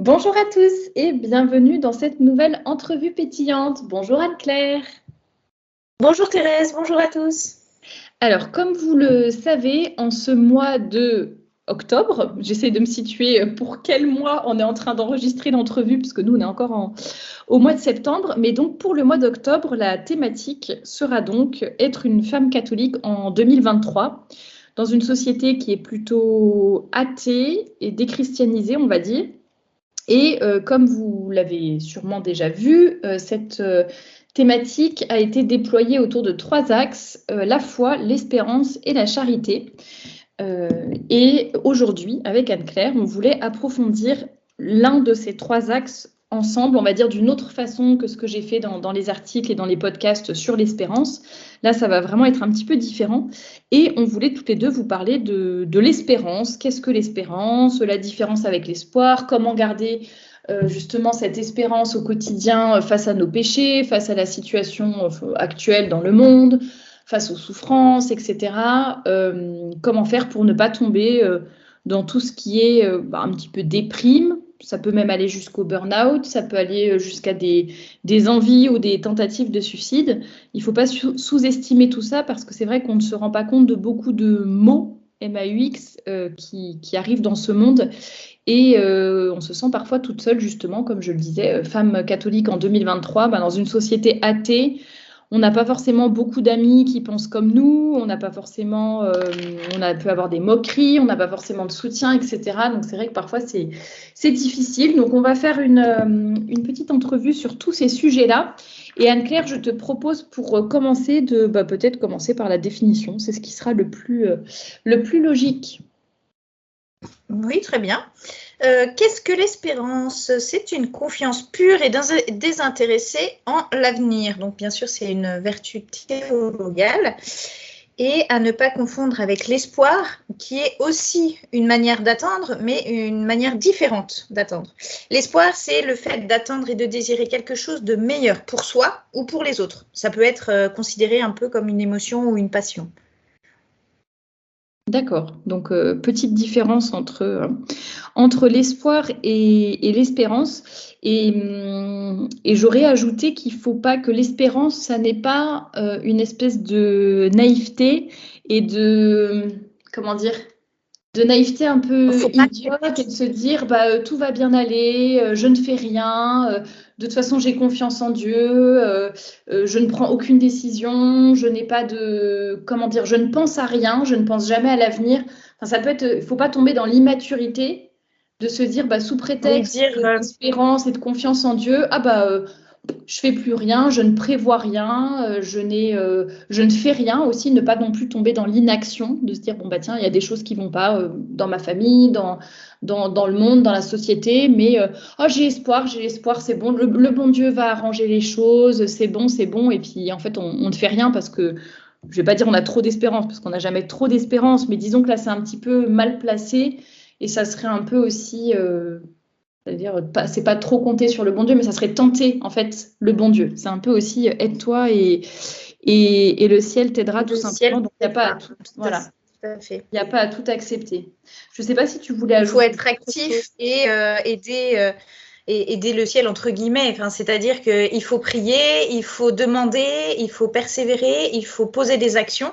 Bonjour à tous et bienvenue dans cette nouvelle entrevue pétillante. Bonjour Anne-Claire. Bonjour Thérèse, bonjour à tous. Alors, comme vous le savez, en ce mois de octobre, j'essaie de me situer pour quel mois on est en train d'enregistrer l'entrevue, puisque nous, on est encore au mois de septembre. Mais donc, pour le mois d'octobre, la thématique sera donc être une femme catholique en 2023, dans une société qui est plutôt athée et déchristianisée, on va dire. Et comme vous l'avez sûrement déjà vu, cette thématique a été déployée autour de 3 axes, la foi, l'espérance et la charité. Et aujourd'hui, avec Anne-Claire, on voulait approfondir l'un de ces 3 axes ensemble, on va dire d'une autre façon que ce que j'ai fait dans les articles et dans les podcasts sur l'espérance. Là, ça va vraiment être un petit peu différent. Et on voulait toutes les deux vous parler de l'espérance. Qu'est-ce que l'espérance? La différence avec l'espoir? Comment garder justement cette espérance au quotidien face à nos péchés, face à la situation actuelle dans le monde, face aux souffrances, etc. Comment faire pour ne pas tomber dans tout ce qui est un petit peu déprime. Ça peut même aller jusqu'au burn-out, ça peut aller jusqu'à des envies ou des tentatives de suicide. Il ne faut pas sous-estimer tout ça parce que c'est vrai qu'on ne se rend pas compte de beaucoup de maux, MAUX, qui arrivent dans ce monde. Et on se sent parfois toute seule, justement, comme je le disais, femme catholique en 2023, dans une société athée. On n'a pas forcément beaucoup d'amis qui pensent comme nous, on n'a pas forcément, on a pu avoir des moqueries, on n'a pas forcément de soutien, etc. Donc c'est vrai que parfois c'est difficile. Donc on va faire une petite entrevue sur tous ces sujets-là. Et Anne-Claire, je te propose pour commencer de peut-être commencer par la définition. C'est ce qui sera le plus logique. Oui, très bien. Qu'est-ce que l'espérance? C'est une confiance pure et désintéressée en l'avenir. Donc, bien sûr, c'est une vertu théologale. Et à ne pas confondre avec l'espoir, qui est aussi une manière d'attendre, mais une manière différente d'attendre. L'espoir, c'est le fait d'attendre et de désirer quelque chose de meilleur pour soi ou pour les autres. Ça peut être considéré un peu comme une émotion ou une passion. D'accord. Donc, petite différence entre l'espoir et l'espérance. Et j'aurais ajouté qu'il ne faut pas que l'espérance, ça n'est pas une espèce de naïveté et comment dire, de naïveté un peu idiote et de se dire tout va bien aller, je ne fais rien, de toute façon j'ai confiance en Dieu, je ne prends aucune décision, je n'ai pas je ne pense à rien, je ne pense jamais à l'avenir. Enfin, ça peut être, il ne faut pas tomber dans l'immaturité de se dire sous prétexte d'espérance et de confiance en Dieu, je fais plus rien, je ne prévois rien, je ne fais rien aussi, ne pas non plus tomber dans l'inaction, de se dire tiens, il y a des choses qui vont pas dans ma famille, dans le monde, dans la société, mais j'ai espoir, c'est bon, le bon Dieu va arranger les choses, c'est bon, et puis en fait on ne fait rien parce que je vais pas dire on a trop d'espérance parce qu'on n'a jamais trop d'espérance, mais disons que là c'est un petit peu mal placé et ça serait un peu aussi c'est-à-dire, c'est pas trop compter sur le bon Dieu, mais ça serait tenter, en fait, le bon Dieu. C'est un peu aussi aide-toi et le ciel t'aidera tout simplement. Donc, il n'y a pas à tout, voilà. Tout à fait. Il n'y a pas à tout accepter. Je ne sais pas si tu voulais ajouter. Il faut être actif et aider le ciel, entre guillemets. Enfin, c'est-à-dire qu'il faut prier, il faut demander, il faut persévérer, il faut poser des actions.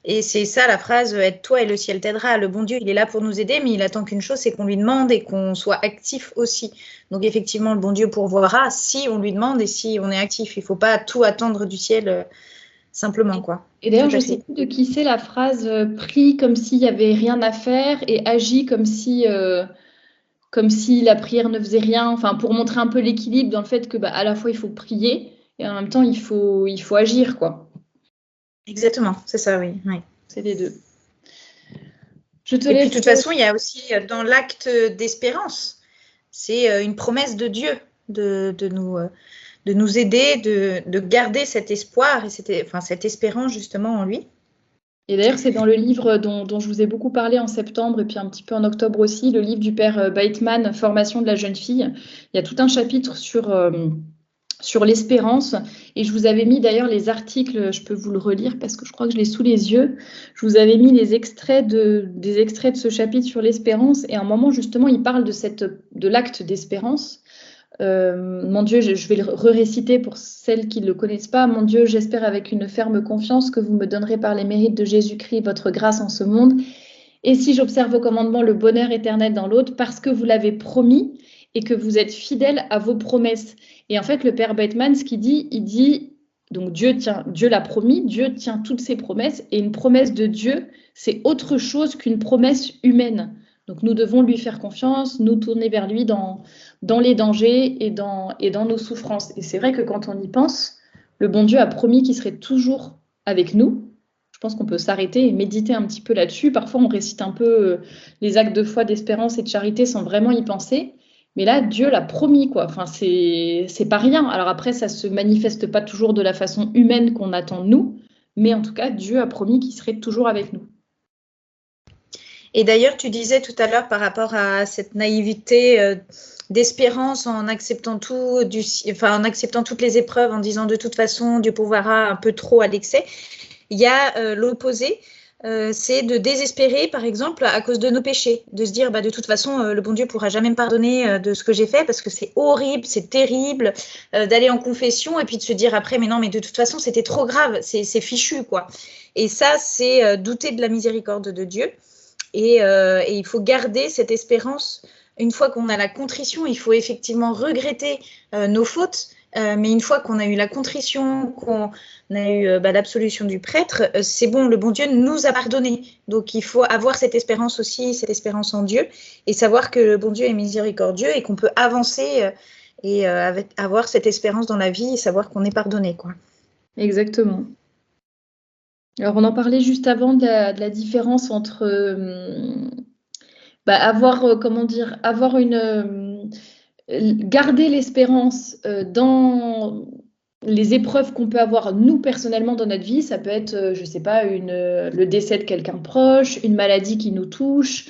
Et c'est ça la phrase « aide-toi et le ciel t'aidera ». Le bon Dieu, il est là pour nous aider, mais il attend qu'une chose, c'est qu'on lui demande et qu'on soit actif aussi. Donc effectivement, le bon Dieu pourvoira si on lui demande et si on est actif. Il ne faut pas tout attendre du ciel simplement, quoi. Et d'ailleurs, je ne sais plus de qui c'est la phrase « prie comme s'il n'y avait rien à faire et agis comme si la prière ne faisait rien ». Enfin, pour montrer un peu l'équilibre dans le fait que à la fois, il faut prier et en même temps, il faut agir, quoi. Exactement, c'est ça, oui. C'est les deux. Et puis, de toute façon, il y a aussi dans l'acte d'espérance, c'est une promesse de Dieu de nous aider, de garder cet espoir et cette espérance justement en lui. Et d'ailleurs, c'est dans le livre dont je vous ai beaucoup parlé en septembre et puis un petit peu en octobre aussi, le livre du père Bateman, Formation de la jeune fille. Il y a tout un chapitre sur sur l'espérance. Et je vous avais mis d'ailleurs les articles, je peux vous le relire parce que je crois que je l'ai sous les yeux. Je vous avais mis des extraits de ce chapitre sur l'espérance. Et à un moment, justement, il parle de l'acte d'espérance. Mon Dieu, je vais le réciter pour celles qui ne le connaissent pas. Mon Dieu, j'espère avec une ferme confiance que vous me donnerez par les mérites de Jésus-Christ votre grâce en ce monde. Et si j'observe vos commandements, le bonheur éternel dans l'autre, parce que vous l'avez promis et que vous êtes fidèle à vos promesses. Et en fait, le Père Bateman, ce qu'il dit, il dit, donc Dieu l'a promis, Dieu tient toutes ses promesses, et une promesse de Dieu, c'est autre chose qu'une promesse humaine. Donc nous devons lui faire confiance, nous tourner vers lui dans les dangers et dans nos souffrances. Et c'est vrai que quand on y pense, le bon Dieu a promis qu'il serait toujours avec nous. Je pense qu'on peut s'arrêter et méditer un petit peu là-dessus. Parfois, on récite un peu les actes de foi, d'espérance et de charité sans vraiment y penser. Mais là, Dieu l'a promis, quoi. Enfin, c'est pas rien. Alors après, ça se manifeste pas toujours de la façon humaine qu'on attend de nous. Mais en tout cas, Dieu a promis qu'il serait toujours avec nous. Et d'ailleurs, tu disais tout à l'heure par rapport à cette naïveté d'espérance en acceptant en acceptant toutes les épreuves, en disant de toute façon, Dieu pourvoira un peu trop à l'excès. Il y a l'opposé, c'est de désespérer, par exemple, à cause de nos péchés, de se dire, de toute façon, le bon Dieu pourra jamais me pardonner de ce que j'ai fait parce que c'est horrible, c'est terrible, d'aller en confession et puis de se dire après, mais non, mais de toute façon, c'était trop grave, c'est fichu, quoi. Et ça, c'est douter de la miséricorde de Dieu. Et il faut garder cette espérance. Une fois qu'on a la contrition, il faut effectivement regretter nos fautes. Mais une fois qu'on a eu la contrition, qu'on a eu l'absolution du prêtre, c'est bon, le bon Dieu nous a pardonné. Donc il faut avoir cette espérance aussi, cette espérance en Dieu, et savoir que le bon Dieu est miséricordieux et qu'on peut avancer et avoir cette espérance dans la vie et savoir qu'on est pardonné, quoi. Exactement. Alors, on en parlait juste avant de la différence entre garder l'espérance dans les épreuves qu'on peut avoir nous personnellement dans notre vie. Ça peut être, je sais pas, le décès de quelqu'un de proche, une maladie qui nous touche,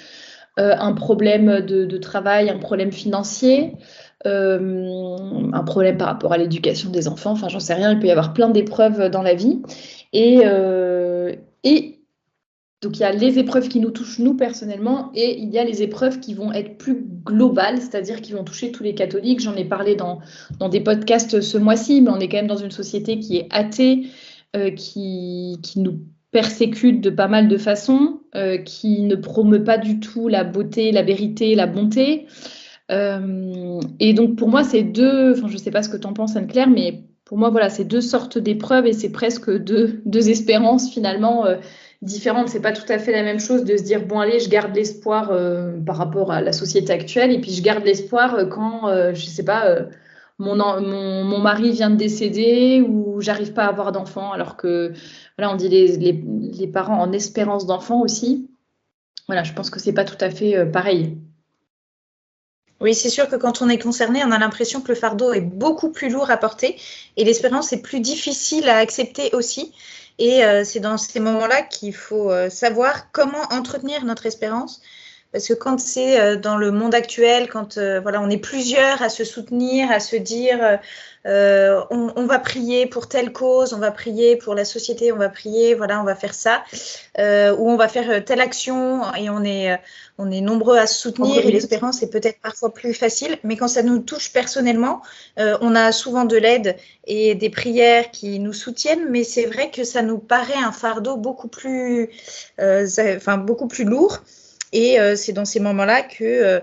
un problème de travail, un problème financier, un problème par rapport à l'éducation des enfants. Enfin, j'en sais rien. Il peut y avoir plein d'épreuves dans la vie. Et donc, il y a les épreuves qui nous touchent nous personnellement et il y a les épreuves qui vont être plus globales, c'est-à-dire qui vont toucher tous les catholiques. J'en ai parlé dans des podcasts ce mois-ci, mais on est quand même dans une société qui est athée, qui nous persécute de pas mal de façons, qui ne promeut pas du tout la beauté, la vérité, la bonté. Et donc, pour moi, c'est je ne sais pas ce que tu en penses, Anne-Claire, mais pour moi, voilà, c'est deux sortes d'épreuves et c'est presque deux espérances finalement différentes. C'est pas tout à fait la même chose de se dire bon allez, je garde l'espoir par rapport à la société actuelle et puis je garde l'espoir quand je sais pas mon mari vient de décéder ou j'arrive pas à avoir d'enfant. Alors que voilà, on dit les parents en espérance d'enfant aussi. Voilà, je pense que c'est pas tout à fait pareil. Oui, c'est sûr que quand on est concerné, on a l'impression que le fardeau est beaucoup plus lourd à porter et l'espérance est plus difficile à accepter aussi. Et c'est dans ces moments-là qu'il faut savoir comment entretenir notre espérance. Parce que quand c'est dans le monde actuel, quand on est plusieurs à se soutenir, à se dire on va prier pour telle cause, on va prier pour la société, on va prier, on va faire ça, ou on va faire telle action et on est nombreux à se soutenir et l'espérance est peut-être parfois plus facile. Mais quand ça nous touche personnellement, on a souvent de l'aide et des prières qui nous soutiennent, mais c'est vrai que ça nous paraît un fardeau beaucoup plus lourd. Et c'est dans ces moments-là que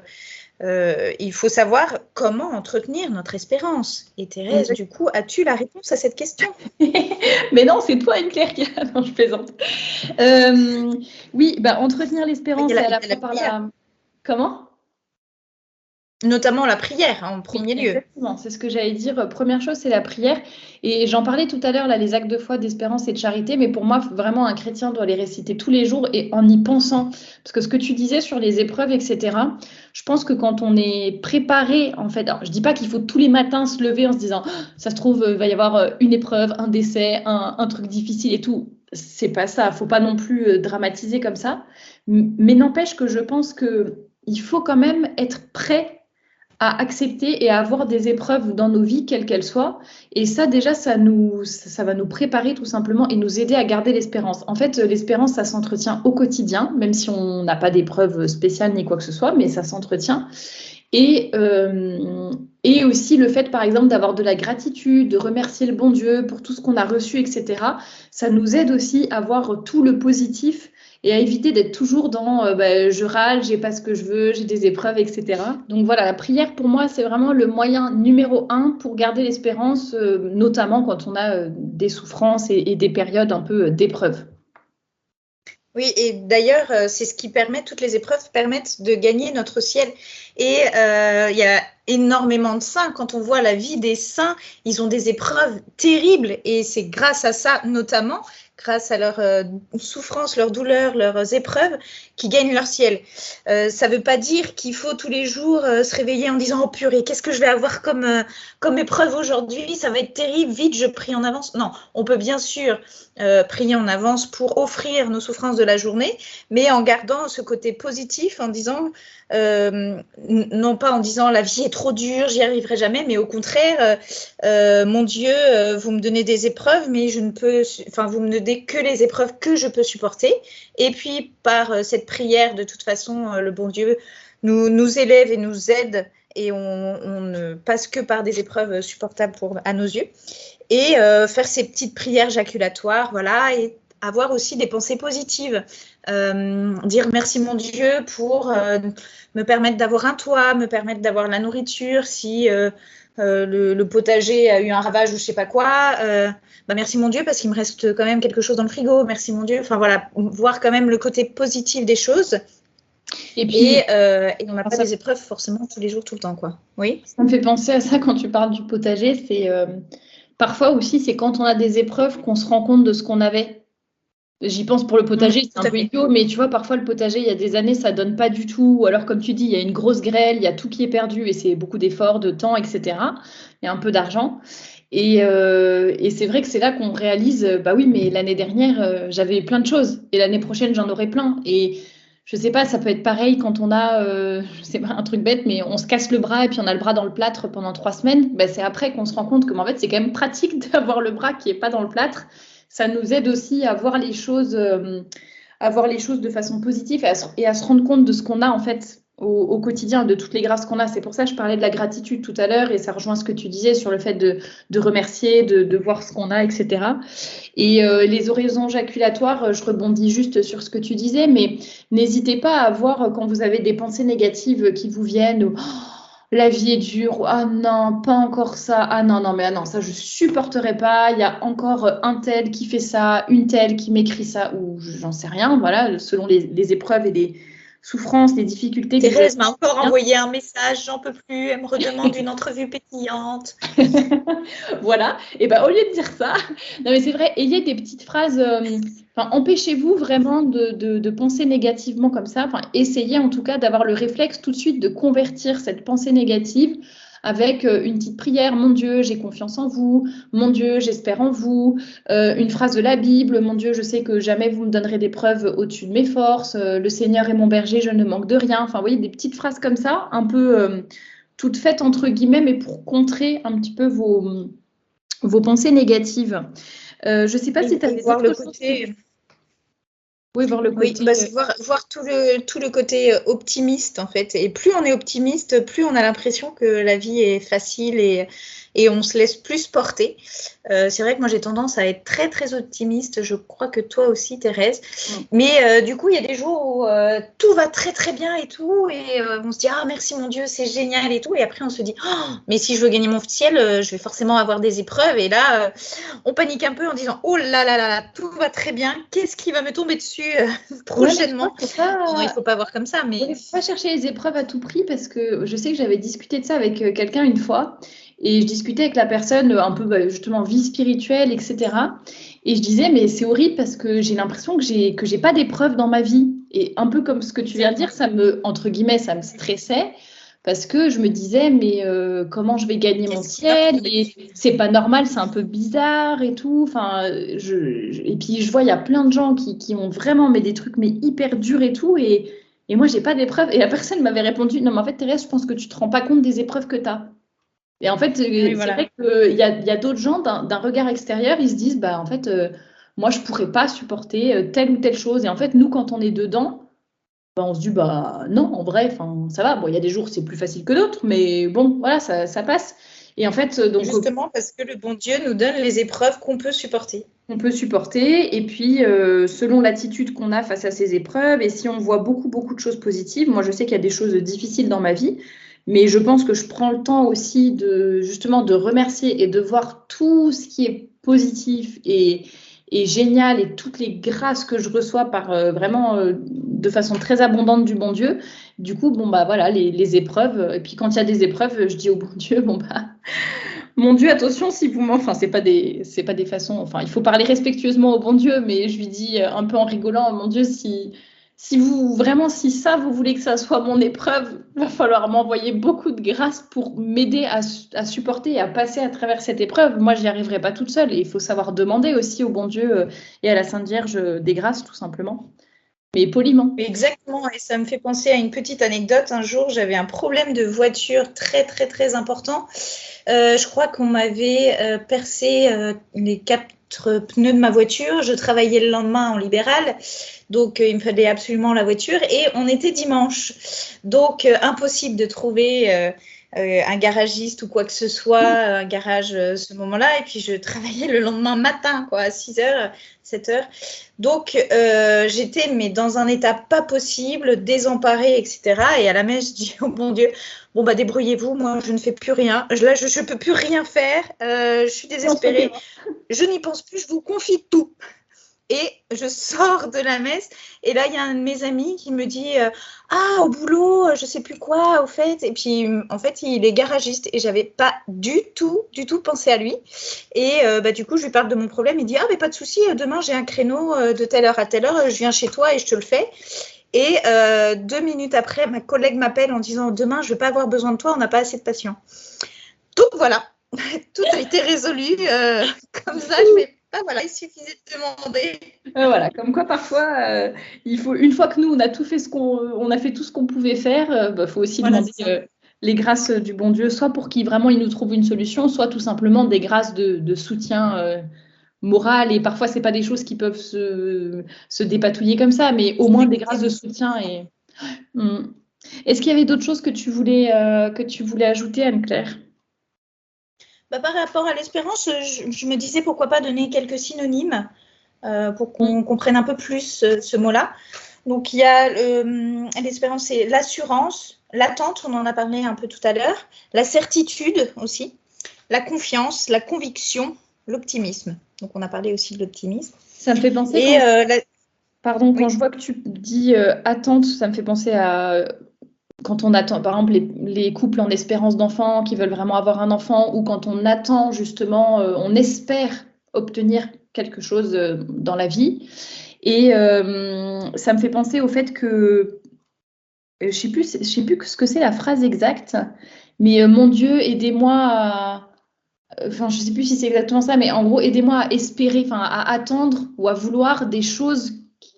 il faut savoir comment entretenir notre espérance. Et Thérèse, du coup, as-tu la réponse à cette question? Mais non, c'est toi, Anne-Claire, qui a... Non, je plaisante. Oui, entretenir l'espérance, c'est à la fois par la... Comment ? Notamment la prière, en premier lieu. Exactement, c'est ce que j'allais dire. Première chose, c'est la prière. Et j'en parlais tout à l'heure, là, les actes de foi, d'espérance et de charité. Mais pour moi, vraiment, un chrétien doit les réciter tous les jours et en y pensant. Parce que ce que tu disais sur les épreuves, etc., je pense que quand on est préparé, en fait, alors, je dis pas qu'il faut tous les matins se lever en se disant, ça se trouve, il va y avoir une épreuve, un décès, un truc difficile et tout. C'est pas ça. Faut pas non plus dramatiser comme ça. Mais n'empêche que je pense qu'il faut quand même être prêt à accepter et à avoir des épreuves dans nos vies, quelles qu'elles soient. Et ça, déjà, ça va nous préparer tout simplement et nous aider à garder l'espérance. En fait, l'espérance, ça s'entretient au quotidien, même si on n'a pas d'épreuves spéciales ni quoi que ce soit, mais ça s'entretient. Et aussi le fait, par exemple, d'avoir de la gratitude, de remercier le bon Dieu pour tout ce qu'on a reçu, etc. Ça nous aide aussi à voir tout le positif et à éviter d'être toujours dans je râle, j'ai pas ce que je veux, j'ai des épreuves, etc. Donc voilà, la prière pour moi, c'est vraiment le moyen numéro 1 pour garder l'espérance, notamment quand on a des souffrances et des périodes un peu d'épreuves. Oui, et d'ailleurs, c'est ce qui permet, toutes les épreuves permettent de gagner notre ciel. Et il y a énormément de saints. Quand on voit la vie des saints, ils ont des épreuves terribles. Et c'est grâce à ça, notamment, grâce à leur souffrance, leurs douleurs, leurs épreuves, qui gagnent leur ciel. Ça ne veut pas dire qu'il faut tous les jours se réveiller en disant « Oh purée, qu'est-ce que je vais avoir comme épreuve aujourd'hui? Ça va être terrible, vite, je prie en avance. » Non, on peut bien sûr prier en avance pour offrir nos souffrances de la journée, mais en gardant ce côté positif, en disant, non pas en disant la vie est trop dure, j'y arriverai jamais, mais au contraire, mon Dieu, vous me donnez des épreuves, mais vous me donnez que les épreuves que je peux supporter. Et puis par cette prière, de toute façon, le bon Dieu nous élève et nous aide, et on ne passe que par des épreuves supportables à nos yeux. Et faire ces petites prières jaculatoires, voilà, et avoir aussi des pensées positives. Dire merci mon Dieu pour me permettre d'avoir un toit, me permettre d'avoir la nourriture, si le potager a eu un ravage ou je sais pas quoi, merci mon Dieu parce qu'il me reste quand même quelque chose dans le frigo, merci mon Dieu. Enfin voilà, voir quand même le côté positif des choses. Et puis, on n'a pas des épreuves forcément tous les jours, tout le temps, quoi. Oui. Ça me fait penser à ça quand tu parles du potager, c'est... Parfois aussi, c'est quand on a des épreuves qu'on se rend compte de ce qu'on avait. J'y pense pour le potager, c'est un peu idiot, mais tu vois, parfois le potager, il y a des années, ça donne pas du tout. Ou alors, comme tu dis, il y a une grosse grêle, il y a tout qui est perdu et c'est beaucoup d'efforts, de temps, etc. Il y a un peu d'argent. Et c'est vrai que c'est là qu'on réalise, bah oui, mais l'année dernière, j'avais plein de choses et l'année prochaine, j'en aurai plein. Et je sais pas, ça peut être pareil quand on a, je sais pas, un truc bête, mais on se casse le bras et puis on a le bras dans le plâtre pendant 3 semaines. Ben, c'est après qu'on se rend compte que, en fait, c'est quand même pratique d'avoir le bras qui est pas dans le plâtre. Ça nous aide aussi à voir les choses, de façon positive et à se rendre compte de ce qu'on a en fait au quotidien, de toutes les grâces qu'on a. C'est pour ça que je parlais de la gratitude tout à l'heure et ça rejoint ce que tu disais sur le fait de remercier, de voir ce qu'on a, etc. Et les oraisons jaculatoires, je rebondis juste sur ce que tu disais, mais n'hésitez pas à voir quand vous avez des pensées négatives qui vous viennent, ou, la vie est dure, ah non, pas encore ça, ah non, ça je supporterai pas, il y a encore un tel qui fait ça, une telle qui m'écrit ça, ou j'en sais rien, voilà, selon les épreuves et les souffrances, les difficultés. Thérèse m'a encore envoyé un message, j'en peux plus, elle me redemande une entrevue pétillante. Voilà, et ben au lieu de dire ça, non mais c'est vrai, ayez des petites phrases, empêchez-vous vraiment de penser négativement comme ça, essayez en tout cas d'avoir le réflexe tout de suite de convertir cette pensée négative avec une petite prière, mon Dieu, j'ai confiance en vous, mon Dieu, j'espère en vous, une phrase de la Bible, mon Dieu, je sais que jamais vous me donnerez des preuves au-dessus de mes forces, le Seigneur est mon berger, je ne manque de rien, vous voyez, des petites phrases comme ça, un peu toutes faites entre guillemets, mais pour contrer un petit peu vos pensées négatives. Je ne sais pas si tu as des autres choses. Oui, voir le côté. Oui, voir tout le côté optimiste, en fait. Et plus on est optimiste, plus on a l'impression que la vie est facile et on se laisse plus porter. C'est vrai que moi, j'ai tendance à être très, très optimiste. Je crois que toi aussi, Thérèse. Mais du coup, il y a des jours où tout va très, très bien et tout. Et on se dit, ah, merci mon Dieu, c'est génial et tout. Et après, on se dit, oh, mais si je veux gagner mon ciel, je vais forcément avoir des épreuves. Et là, on panique un peu en disant, oh là là là, tout va très bien. Qu'est-ce qui va me tomber dessus prochainement? Non, il ne faut pas voir comme ça. Mais il ne faut pas chercher les épreuves à tout prix parce que je sais que j'avais discuté de ça avec quelqu'un une fois. Et je discutais avec la personne un peu justement vie spirituelle, etc. Et je disais, mais c'est horrible parce que j'ai l'impression que j'ai pas d'épreuves dans ma vie. Et un peu comme ce que tu viens de dire, entre guiguillemets, ça me stressait parce que je me disais, mais comment je vais gagner mon ciel? Et c'est pas normal, c'est un peu bizarre et tout. Enfin, et puis je vois, il y a plein de gens qui ont vraiment des trucs mais hyper durs et tout. Et Et moi, j'ai pas d'épreuves. Et la personne m'avait répondu, non, mais en fait, Thérèse, je pense que tu te rends pas compte des épreuves que tu as. Et en fait, Oui, c'est voilà. vrai qu'il y a d'autres gens, d'un regard extérieur, ils se disent, bah, en fait, moi, je pourrais pas supporter telle ou telle chose. Et en fait, nous, quand on est dedans, bah, on se dit, bah, non, en vrai, ça va. Bon, il y a des jours, c'est plus facile que d'autres, mais bon, voilà, ça passe. Et en fait, donc, Justement parce que le bon Dieu nous donne les épreuves qu'on peut supporter. on peut supporter. Et puis, selon l'attitude qu'on a face à ces épreuves, et si on voit beaucoup, beaucoup de choses positives, moi, je sais qu'il y a des choses difficiles dans ma vie, mais je pense que je prends le temps aussi justement, de remercier et de voir tout ce qui est positif et génial et toutes les grâces que je reçois vraiment de façon très abondante du bon Dieu. Du coup, bon, bah voilà, les épreuves. Et puis, quand il y a des épreuves, je dis au bon Dieu, bon, bah. Mon Dieu, attention, si vous enfin, c'est pas des façons, enfin, il faut parler respectueusement au bon Dieu, mais je lui dis un peu en rigolant, mon Dieu, si ça, vous voulez que ça soit mon épreuve, va falloir m'envoyer beaucoup de grâce pour m'aider à supporter et à passer à travers cette épreuve. Moi, j'y arriverai pas toute seule et il faut savoir demander aussi au bon Dieu et à la Sainte Vierge des grâces, tout simplement, mais poliment. Exactement, et ça me fait penser à une petite anecdote. Un jour, j'avais un problème de voiture très, très, très important. Je crois qu'on m'avait percé les 4 pneus de ma voiture. Je travaillais le lendemain en libéral, donc il me fallait absolument la voiture. Et on était dimanche, donc impossible de trouver un garagiste ou quoi que ce soit, un garage ce moment-là. Et puis je travaillais le lendemain matin, quoi, à 6h, 7h. Donc j'étais mais dans un état pas possible, désemparée, etc. Et à la messe, je dis, oh mon Dieu, bon bah débrouillez-vous, moi je ne fais plus rien. Là, je peux plus rien faire. Je suis désespérée. Je n'y pense plus, je vous confie tout. Et je sors de la messe et là, il y a un de mes amis qui me dit ah, au boulot, je sais plus quoi, au fait. Et puis, en fait, il est garagiste et j'avais pas du tout pensé à lui. Et du coup, je lui parle de mon problème. Il dit ah, mais pas de souci, demain, j'ai un créneau de telle heure à telle heure, je viens chez toi et je te le fais. Et 2 minutes après, ma collègue m'appelle en disant demain, je ne vais pas avoir besoin de toi, on n'a pas assez de patients. Donc voilà, tout a été résolu comme ça. Je vais pas, voilà, il suffisait de demander. Voilà, comme quoi parfois, il faut, une fois que nous, on a tout fait on a fait tout ce qu'on pouvait faire, faut aussi Voilà, demander les grâces du bon Dieu, soit pour qu'il vraiment il nous trouve une solution, soit tout simplement des grâces de soutien moral. Et parfois, c'est pas des choses qui peuvent se dépatouiller comme ça, mais au moins des grâces de soutien. Hmm. Est-ce qu'il y avait d'autres choses que tu voulais ajouter, Anne-Claire? Par rapport à l'espérance, je me disais pourquoi pas donner quelques synonymes pour qu'on comprenne un peu plus ce mot-là. Donc, il y a l'espérance, c'est l'assurance, l'attente, on en a parlé un peu tout à l'heure, la certitude aussi, la confiance, la conviction, l'optimisme. Donc, on a parlé aussi de l'optimisme. Ça me fait penser Pardon, quand je vois que tu dis attente, ça me fait penser à quand on attend, par exemple, les couples en espérance d'enfant qui veulent vraiment avoir un enfant, ou quand on attend justement, on espère obtenir quelque chose dans la vie. Et ça me fait penser au fait que, je sais plus ce que c'est la phrase exacte, mais mon Dieu, aidez-moi enfin, je sais plus si c'est exactement ça, mais en gros, aidez-moi à espérer, enfin, à attendre ou à vouloir des choses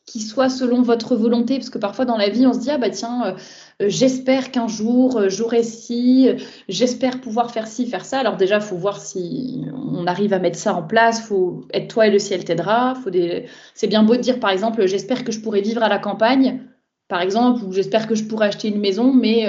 qui soient selon votre volonté, parce que parfois dans la vie, on se dit, ah bah tiens, j'espère qu'un jour j'aurai ci, j'espère pouvoir faire ci, faire ça. Alors déjà, il faut voir si on arrive à mettre ça en place, faut être toi et le ciel t'aidera. C'est bien beau de dire, par exemple, j'espère que je pourrai vivre à la campagne, par exemple, ou j'espère que je pourrai acheter une maison, mais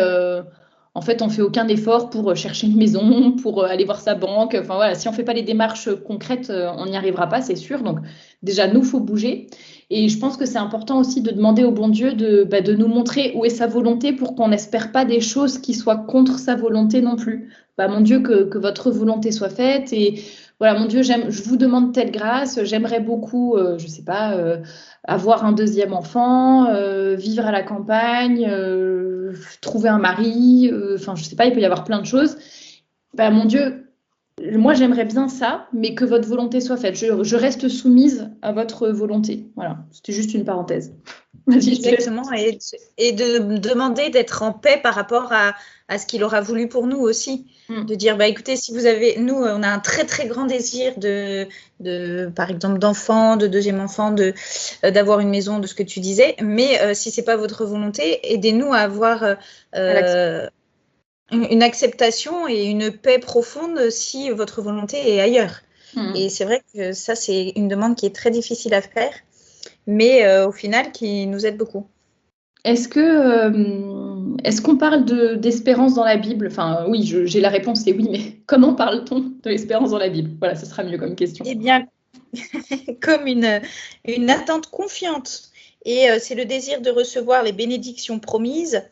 en fait, on fait aucun effort pour chercher une maison, pour aller voir sa banque. Enfin voilà, si on fait pas les démarches concrètes, on n'y arrivera pas, c'est sûr. Donc déjà, nous, faut bouger. Et je pense que c'est important aussi de demander au bon Dieu de nous montrer où est sa volonté pour qu'on n'espère pas des choses qui soient contre sa volonté non plus. Mon Dieu, que votre volonté soit faite. Et voilà, mon Dieu, je vous demande telle grâce. J'aimerais beaucoup, je sais pas, avoir un deuxième enfant, vivre à la campagne, trouver un mari. Enfin, je sais pas, il peut y avoir plein de choses. Mon Dieu, moi j'aimerais bien ça, mais que votre volonté soit faite. Je reste soumise à votre volonté. Voilà, c'était juste une parenthèse. Vas-y, je te laisse. Exactement, et de demander d'être en paix par rapport à ce qu'il aura voulu pour nous aussi. De dire, bah, écoutez, si vous avez, nous, on a un très très grand désir par exemple, d'enfant, de deuxième enfant, d'avoir une maison, de ce que tu disais, mais si c'est pas votre volonté, aidez-nous à avoir une acceptation et une paix profonde si votre volonté est ailleurs. Et c'est vrai que ça, c'est une demande qui est très difficile à faire, mais au final, qui nous aide beaucoup. Est-ce qu'on parle d'espérance dans la Bible? Enfin, oui, j'ai la réponse, c'est oui, mais comment parle-t-on de l'espérance dans la Bible? Voilà, ce sera mieux comme question. Eh bien, comme une attente confiante. Et c'est le désir de recevoir les bénédictions promises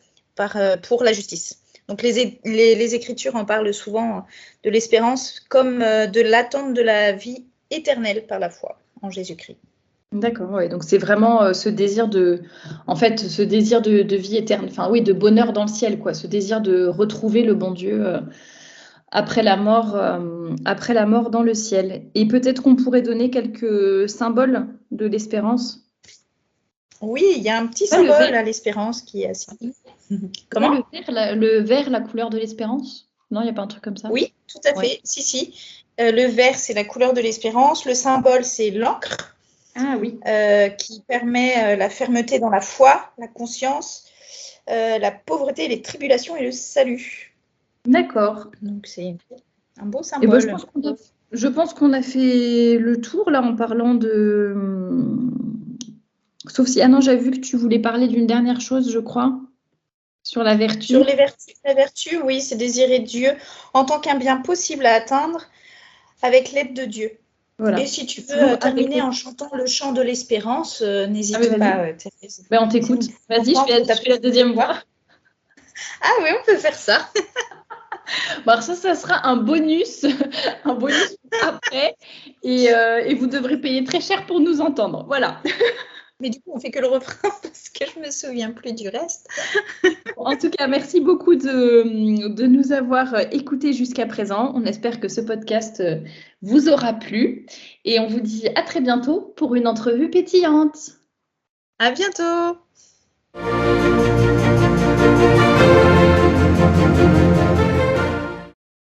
pour la justice. Donc, les Écritures en parlent souvent de l'espérance comme de l'attente de la vie éternelle par la foi en Jésus-Christ. D'accord, ouais. Donc c'est vraiment ce désir de vie éternelle, enfin oui, de bonheur dans le ciel, quoi. Ce désir de retrouver le bon Dieu après la mort dans le ciel. Et peut-être qu'on pourrait donner quelques symboles de l'espérance. Oui, il y a un petit symbole à l'espérance qui est assez. Comment? Le vert, la couleur de l'espérance? Non, il n'y a pas un truc comme ça? Oui, tout à fait. Si. Le vert, c'est la couleur de l'espérance. Le symbole, c'est l'encre. Ah oui. Qui permet la fermeté dans la foi, la conscience, la pauvreté, les tribulations et le salut. D'accord. Donc c'est un beau symbole. Et ben, je pense qu'on a fait le tour là en parlant de. Sauf si non, j'ai vu que tu voulais parler d'une dernière chose, je crois, sur la vertu. Sur les vertus, la vertu, oui, c'est désirer Dieu en tant qu'un bien possible à atteindre avec l'aide de Dieu. Voilà. Et si tu veux terminer en chantant le chant de l'espérance, n'hésite pas, Thérèse. Ben, on t'écoute. Vas-y, je fais la deuxième voix. Ah oui, on peut faire ça. Bon, alors ça sera un bonus après. Et vous devrez payer très cher pour nous entendre. Voilà. Mais du coup, on fait que le refrain parce que je me souviens plus du reste. En tout cas, merci beaucoup de nous avoir écoutés jusqu'à présent. On espère que ce podcast vous aura plu. Et on vous dit à très bientôt pour une entrevue pétillante. À bientôt.